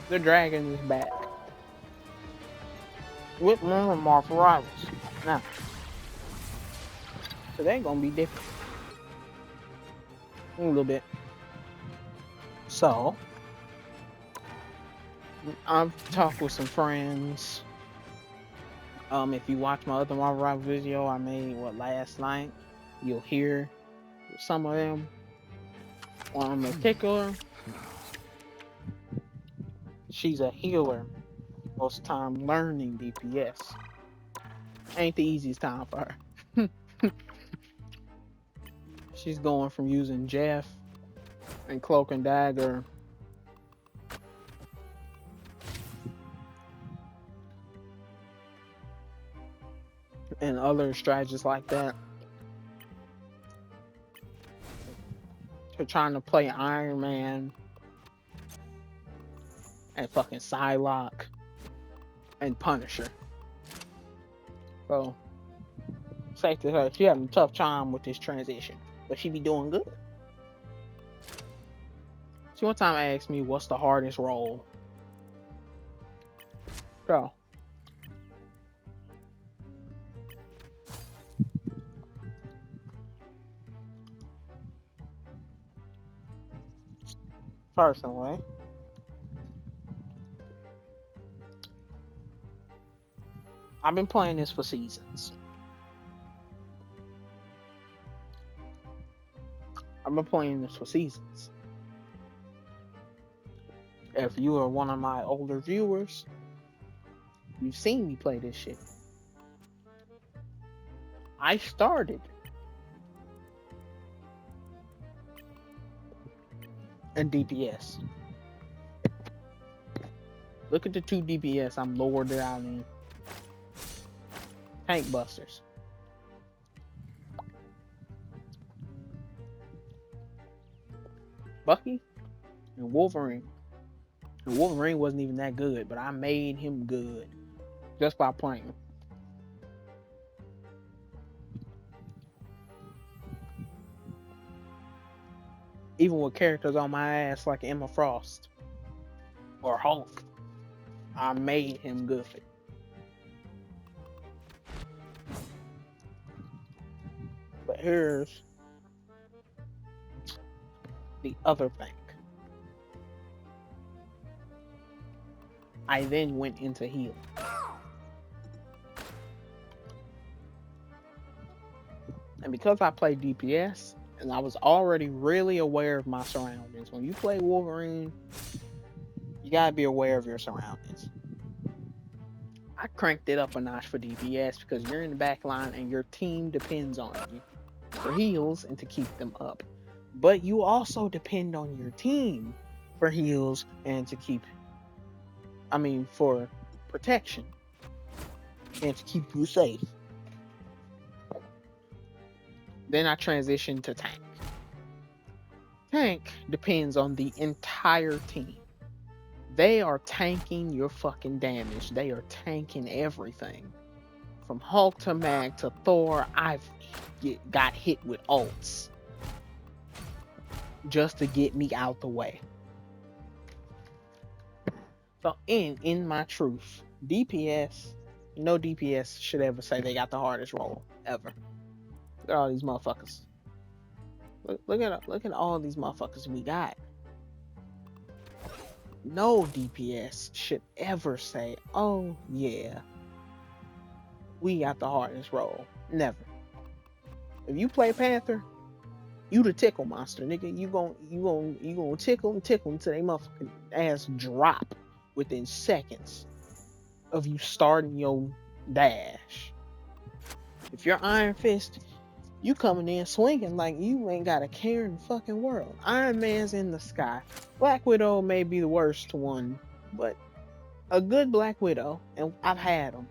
The dragon is back with more Marvel Rivals. Now, today gonna be different a little bit. So, I've talked with some friends. If you watch my other Marvel Rivals video I made last night, you'll hear some of them. One in particular, she's a healer. Most time learning DPS ain't the easiest time for her. She's going from using Jeff and Cloak and Dagger and other strategies like that to trying to play Iron Man and fucking Psylocke and Punisher. So, safe to say, she having a tough time with this transition, but she be doing good. She one time asked me, what's the hardest role? So, personally, I've been playing this for seasons. I've been playing this for seasons. If you are one of my older viewers, you've seen me play this shit. I started in DPS. Look at the two DPS I'm lowered out in. Tank Busters. Bucky and Wolverine. And Wolverine wasn't even that good, but I made him good just by playing. Even with characters on my ass like Emma Frost or Hulk, I made him good. But here's the other thing. I then went into heal. And because I play DPS, and I was already really aware of my surroundings. When you play Wolverine, you gotta be aware of your surroundings. I cranked it up a notch for DPS because you're in the back line and your team depends on you for heals and to keep them up. But you also depend on your team for heals and to for protection and to keep you safe. Then I transitioned to tank. Tank depends on the entire team. They are tanking your fucking damage. They are tanking everything. From Hulk to Mag to Thor, I've got hit with ults just to get me out the way. So in my truth, DPS, no DPS should ever say they got the hardest role ever. Look at all these motherfuckers. Look at all these motherfuckers we got. No DPS should ever say, "Oh yeah, we got the hardest role." Never. If you play Panther, you the tickle monster, nigga. You gonna tickle until they motherfucking ass drop within seconds of you starting your dash. If you're Iron Fist, you coming in swinging like you ain't got a care in the fucking world. Iron Man's in the sky. Black Widow may be the worst one, but a good Black Widow, and I've had them,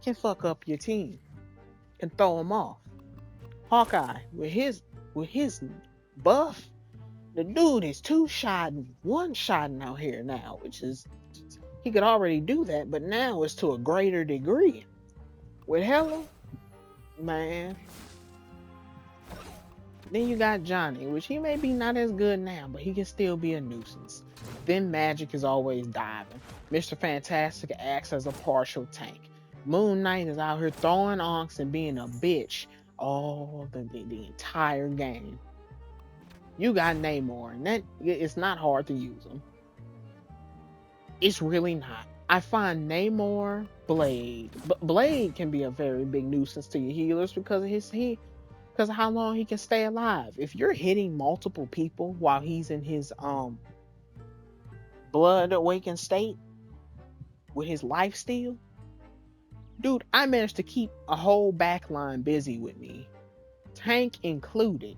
can fuck up your team, can throw them off. Hawkeye, with his buff, the dude is one shotting out here now, which is, he could already do that, but now it's to a greater degree. With Hela, man, Then you got Johnny, which he may be not as good now, but he can still be a nuisance. Then Magic is always diving. Mr. Fantastic acts as a partial tank. Moon Knight is out here throwing onks and being a bitch all the entire game. You got Namor, and that it's not hard to use him. It's really not. I find Namor, Blade. Blade can be a very big nuisance to your healers because of how long he can stay alive. If you're hitting multiple people while he's in his blood awakened state with his life steal, dude, I managed to keep a whole backline busy with me, tank included,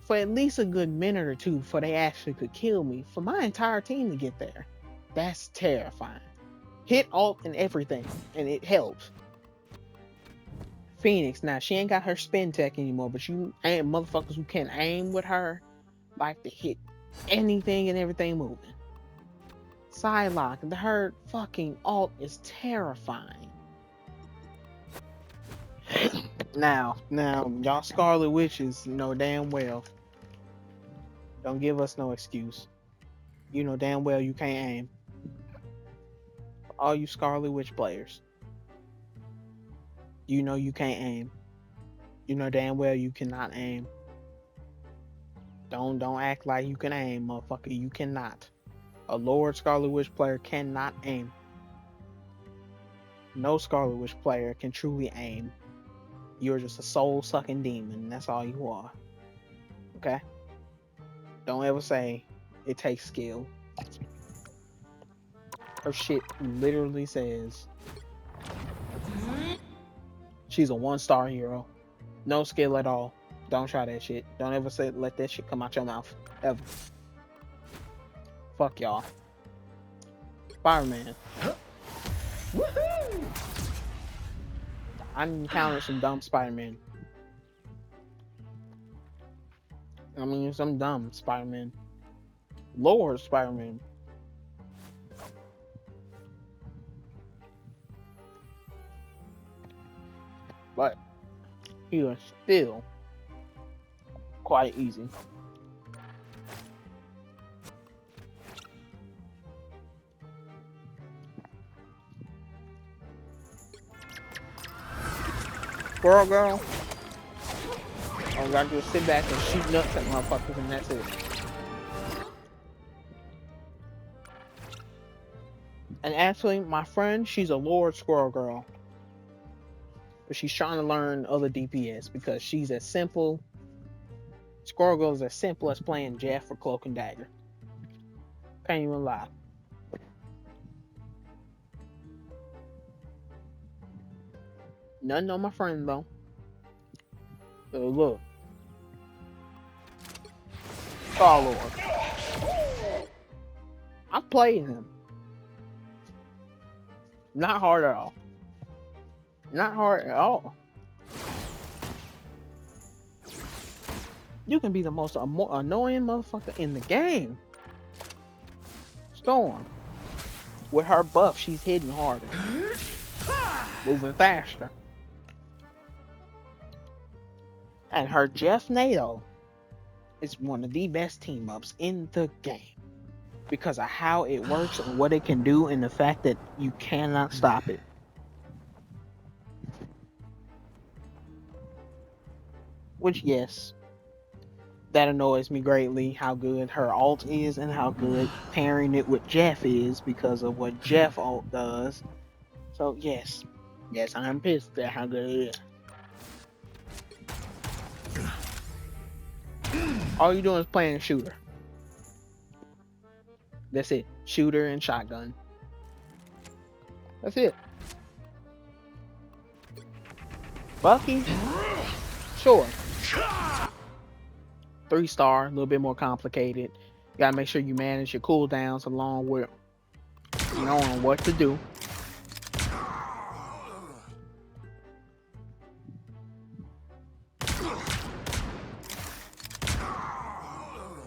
for at least a good minute or two before they actually could kill me, for my entire team to get there. That's terrifying. Hit alt and everything, and it helps. Phoenix, now she ain't got her spin tech anymore, but you ain't motherfuckers who can aim with her like to hit anything and everything moving. Psylocke, her fucking alt is terrifying. Now, y'all Scarlet Witches know damn well. Don't give us no excuse. You know damn well you can't aim. All you Scarlet Witch players, you know you can't aim. You know damn well you cannot aim. Don't act like you can aim, motherfucker. You cannot. A Lord Scarlet Witch player cannot aim. No Scarlet Witch player can truly aim. You're just a soul-sucking demon. That's all you are. Okay? Don't ever say it takes skill. Her shit literally says she's a 1-star hero. No skill at all. Don't try that shit. Don't ever say let that shit come out your mouth. Ever. Fuck y'all. Spider-Man. I encountered some dumb Spider-Man. I mean, some dumb Spider-Man. Lord Spider-Man. But he was still quite easy. Squirrel Girl. I gotta just sit back and shoot nuts at motherfuckers and that's it. And actually, my friend, she's a Lord Squirrel Girl. But she's trying to learn other DPS because she's as simple. Squirrel Girl is as simple as playing Jeff for Cloak and Dagger. Can't even lie. Nothing on my friend though. So look. Star-Lord. I played him. Not hard at all. Not hard at all. You can be the most annoying motherfucker in the game. Storm. With her buff, she's hitting harder. Moving faster. And her Jeff Nato is one of the best team ups in the game. Because of how it works and what it can do and the fact that you cannot stop it. Which, yes, that annoys me greatly, how good her ult is and how good pairing it with Jeff is because of what Jeff ult does. So, yes, I'm pissed at how good it is. All you doing is playing a shooter. That's it. Shooter and shotgun. That's it. Bucky? Sure. 3-star, a little bit more complicated. You gotta make sure you manage your cooldowns along with knowing what to do.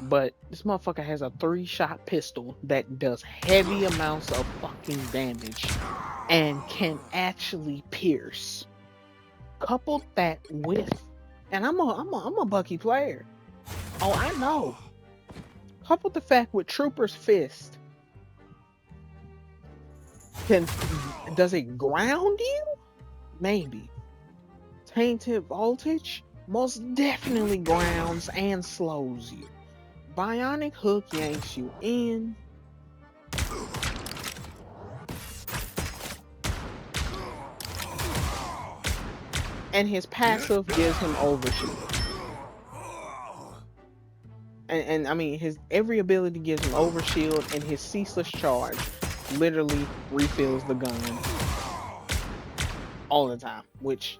But this motherfucker has a 3-shot pistol that does heavy amounts of fucking damage and can actually pierce. Couple that with And I'm a Bucky player. Oh, I know. Couple the fact with Trooper's Fist, does it ground you? Maybe. Tainted Voltage most definitely grounds and slows you. Bionic Hook yanks you in. And his passive gives him overshield. And I mean, his every ability gives him overshield, and his ceaseless charge literally refills the gun all the time, which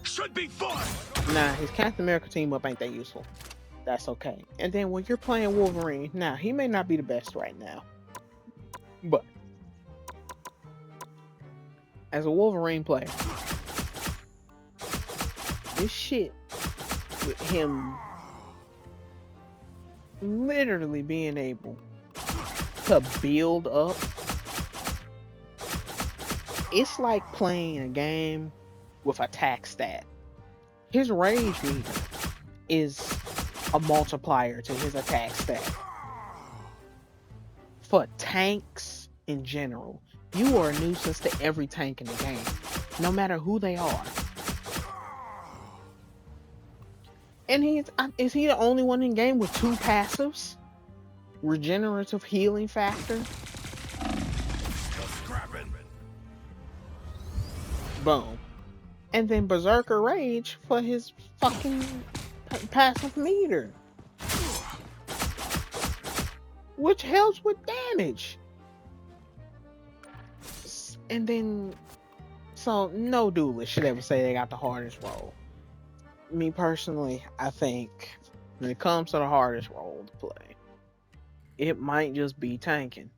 should be fun. Nah, his Captain America team up ain't that useful. That's okay. And then when you're playing Wolverine, now he may not be the best right now, but as a Wolverine player, this shit with him literally being able to build up, it's like playing a game with attack stat. His rage meter is a multiplier to his attack stat. For tanks in general, you are a nuisance to every tank in the game, no matter who they are. And is he the only one in game with 2 passives? Regenerative healing factor. Boom. And then Berserker Rage for his fucking passive meter, which helps with damage. And then, so no duelist should ever say they got the hardest role. Me personally, I think when it comes to the hardest role to play, it might just be tanking.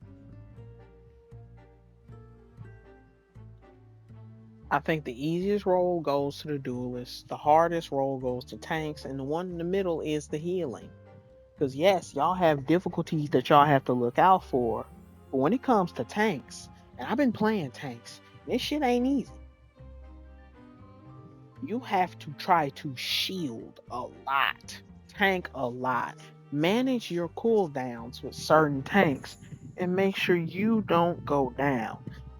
I think the easiest role goes to the duelists, the hardest role goes to tanks, and the one in the middle is the healing. Because yes, y'all have difficulties that y'all have to look out for, but when it comes to tanks, and I've been playing tanks, this shit ain't easy. You have to try to shield a lot, tank a lot, manage your cooldowns with certain tanks, and make sure you don't go down.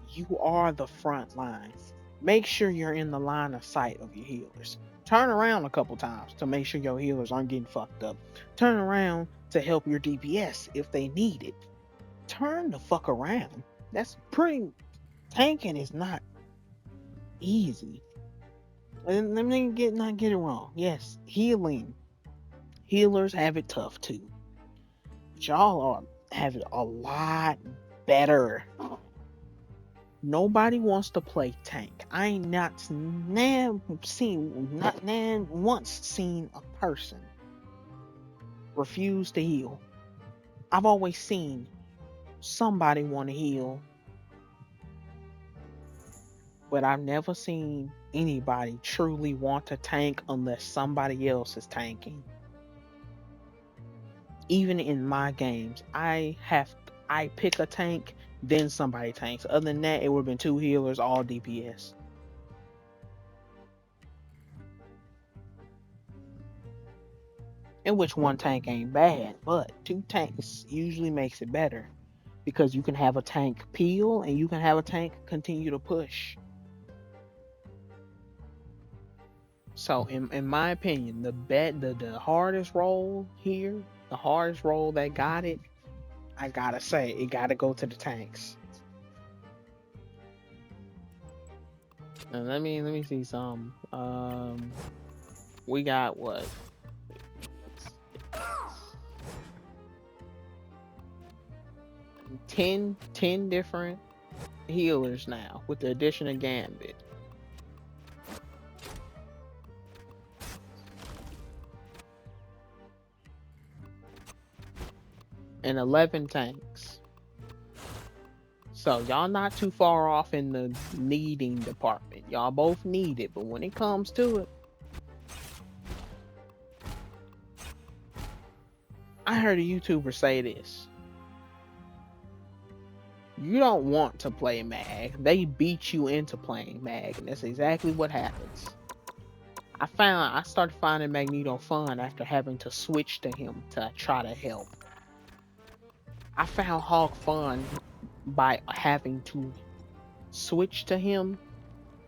You are the front line. Make sure you're in the line of sight of your healers. Turn around a couple times to make sure your healers aren't getting fucked up. Turn around to help your DPS if they need it. Turn the fuck around. That's pretty... Tanking is not easy. And let me not get it wrong. Yes, healing. Healers have it tough too. But y'all have it a lot better. Nobody wants to play tank. I ain't not once seen a person refuse to heal. I've always seen somebody want to heal, but I've never seen anybody truly want to tank unless somebody else is tanking. Even in my games, I pick a tank, then somebody tanks. Other than that, it would have been 2 healers, all DPS. In which one tank ain't bad, but 2 tanks usually makes it better. Because you can have a tank peel, and you can have a tank continue to push. So, in my opinion, the hardest role here, the hardest role that got it, I gotta say, it gotta go to the tanks. And let me see some. We got what? 10 different healers now with the addition of Gambit. And 11 tanks. So y'all not too far off in the needing department. Y'all both need it, but when it comes to it, I heard a YouTuber say this. You don't want to play Mag. They beat you into playing Mag, and that's exactly what happens. I started finding Magneto fun after having to switch to him to try to help. I found Hulk fun by having to switch to him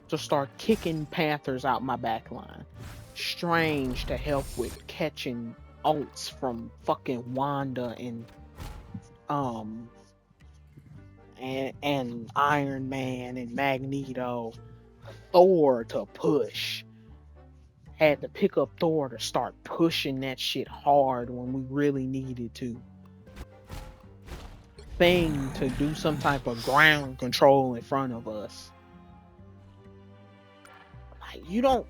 to start kicking Panthers out my back line. Strange to help with catching ults from fucking Wanda um and Iron Man and Magneto. Thor to push. Had to pick up Thor to start pushing that shit hard when we really needed to. Thing to do some type of ground control in front of us. Like, you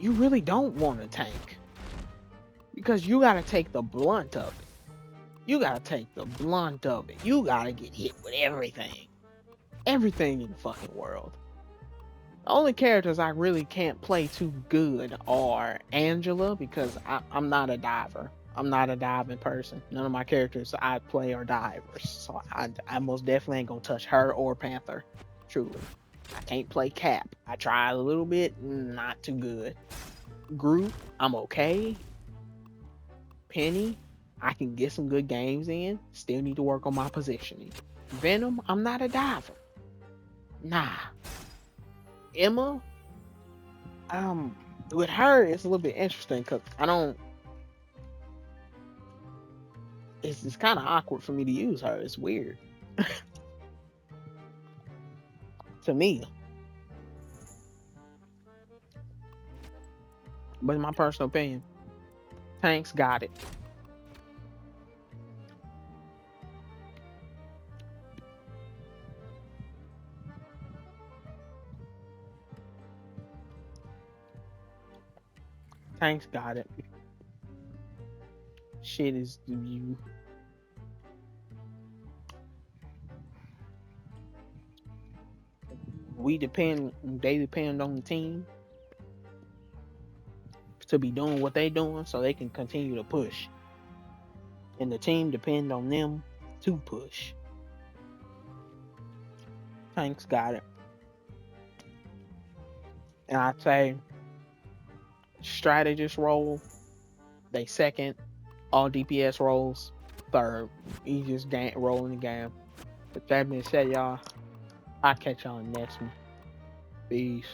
really don't want to tank. Because you gotta take the blunt of it. You gotta take the blunt of it. You gotta get hit with everything. Everything in the fucking world. The only characters I really can't play too good are Angela, because I'm not a diver. I'm not a diving person. None of my characters I play are divers. So I most definitely ain't gonna touch her or Panther. Truly. I can't play Cap. I tried a little bit, not too good. Groot, I'm okay. Penny, I can get some good games in. Still need to work on my positioning. Venom, I'm not a diver. Nah. Emma, with her it's a little bit interesting because it's kind of awkward for me to use her. It's weird to me, but in my personal opinion, Tanks got it. Tanks got it. Shit is you. They depend on the team to be doing what they doing so they can continue to push. And the team depend on them to push. Tanks got it. And I'd say strategist role, they second. All DPS roles, third. Easiest game role in the game. With that being said, y'all, I'll catch y'all next one. Peace.